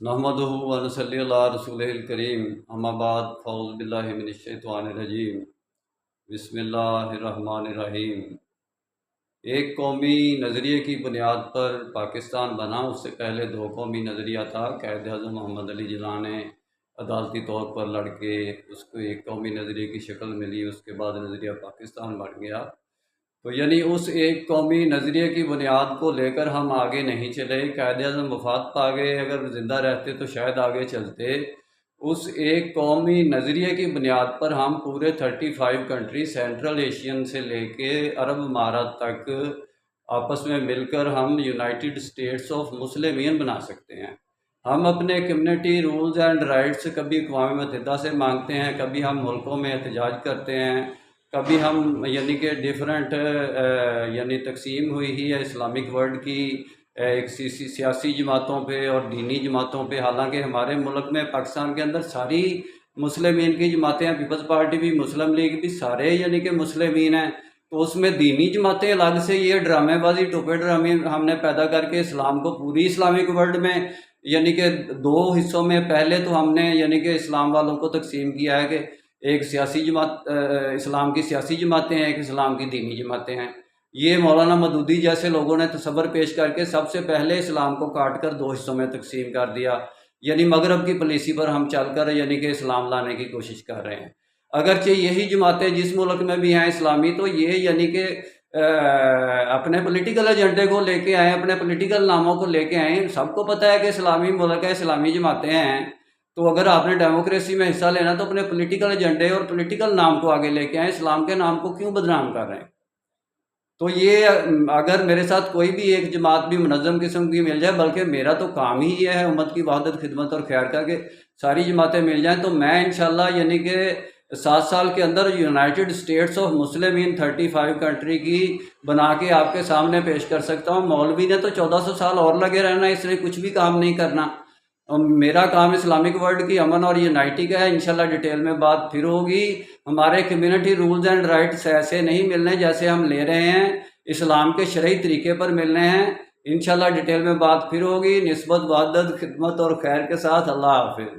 नहमदुहु व नसल्ली अला रसूलिहिल करीम अम्मा बाद फ़ऊज़ु बिल्लाहि मिनश शैतानिर रजीम बिस्मिल्लाहिर्रहमानिर्रहीम। एक कौमी नज़रिए की बुनियाद पर पाकिस्तान बना। उससे पहले दो कौमी नज़रिया था। क़ायद-ए-आज़म मोहम्मद अली जिन्ना ने अदालती तौर पर लड़ के उसको एक कौमी नज़रिए की शक्ल मिली। उसके बाद नज़रिया पाकिस्तान बन गया। तो यानी उस एक कौमी नज़रिए की बुनियाद को लेकर हम आगे नहीं चले। क़ायद-ए-आज़म वफ़ात पा गए, अगर ज़िंदा रहते तो शायद आगे चलते। उस एक कौमी नज़रिए की बुनियाद पर हम पूरे 35 कंट्री सेंट्रल एशियन से लेके अरब अमारात तक आपस में मिलकर हम यूनाइटेड स्टेट्स ऑफ मुस्लिमीन बना सकते हैं। हम अपने कम्युनिटी रूल्स एंड राइट्स कभी अक़वाम मुत्तहिदा से मांगते हैं, कभी हम मुल्कों में एहतजाज करते हैं, कभी हम यानी कि डिफरेंट यानी तकसीम हुई ही है इस्लामिक वर्ल्ड की एक सियासी जमातों पे और दीनी जमातों पे। हालांकि हमारे मुल्क में पाकिस्तान के अंदर सारी मुस्लिमीन की जमातें हैं, पीपल्स पार्टी भी, मुस्लिम लीग भी, सारे यानी कि मुस्लिमीन हैं। तो उसमें दीनी जमातें अलग से ये ड्रामेबाजी टोपे ड्रामे हमने पैदा करके इस्लाम को पूरी इस्लामिक वर्ल्ड में यानी कि दो हिस्सों में पहले तो हमने यानी कि इस्लाम वालों को तकसीम किया है कि एक सियासी जमात इस्लाम की सियासी जमातें हैं, एक इस्लाम की दीनी जमातें हैं। ये मौलाना मदूदी जैसे लोगों ने तसव्वुर पेश करके सबसे पहले इस्लाम को काट कर दो हिस्सों में तकसीम कर दिया। यानी मगरब की पॉलिसी पर हम चलकर यानी कि इस्लाम लाने की कोशिश कर रहे हैं। अगरचे यही जमातें जिस मुल्क में भी हैं इस्लामी, तो ये यानी कि अपने पॉलिटिकल एजेंडे को लेके आए, अपने पॉलिटिकल नामों को लेके आए। सबको पता है कि इस्लामी मुल्क है, इस्लामी जमातें हैं। तो अगर आपने डेमोक्रेसी में हिस्सा लेना तो अपने पॉलिटिकल एजेंडे और पॉलिटिकल नाम को आगे लेके आए। इस्लाम के नाम को क्यों बदनाम कर रहे हैं? तो ये अगर मेरे साथ कोई भी एक जमात भी मुनज़्ज़म किस्म की मिल जाए, बल्कि मेरा तो काम ही ये है उम्मत की वहदत, खिदमत और खैर का, कि सारी जमातें मिल जाएं, तो मैं इंशाल्लाह यानी कि 7 साल के अंदर United states of Muslimeen 35 country की बना के आपके सामने पेश कर सकता हूँ। मौलवी ने तो 1400 साल और लगे रहना, इसलिए कुछ भी काम नहीं करना। मेरा काम इस्लामिक वर्ल्ड की अमन और यूनाइटी का है। इंशाल्लाह डिटेल में बात फिर होगी। हमारे कम्युनिटी रूल्स एंड राइट्स ऐसे नहीं मिलने जैसे हम ले रहे हैं, इस्लाम के शरई तरीके पर मिलने हैं। इंशाल्लाह डिटेल में बात फिर होगी। निस्बत, वहदत, खिदमत और खैर के साथ। अल्लाह हाफिज़।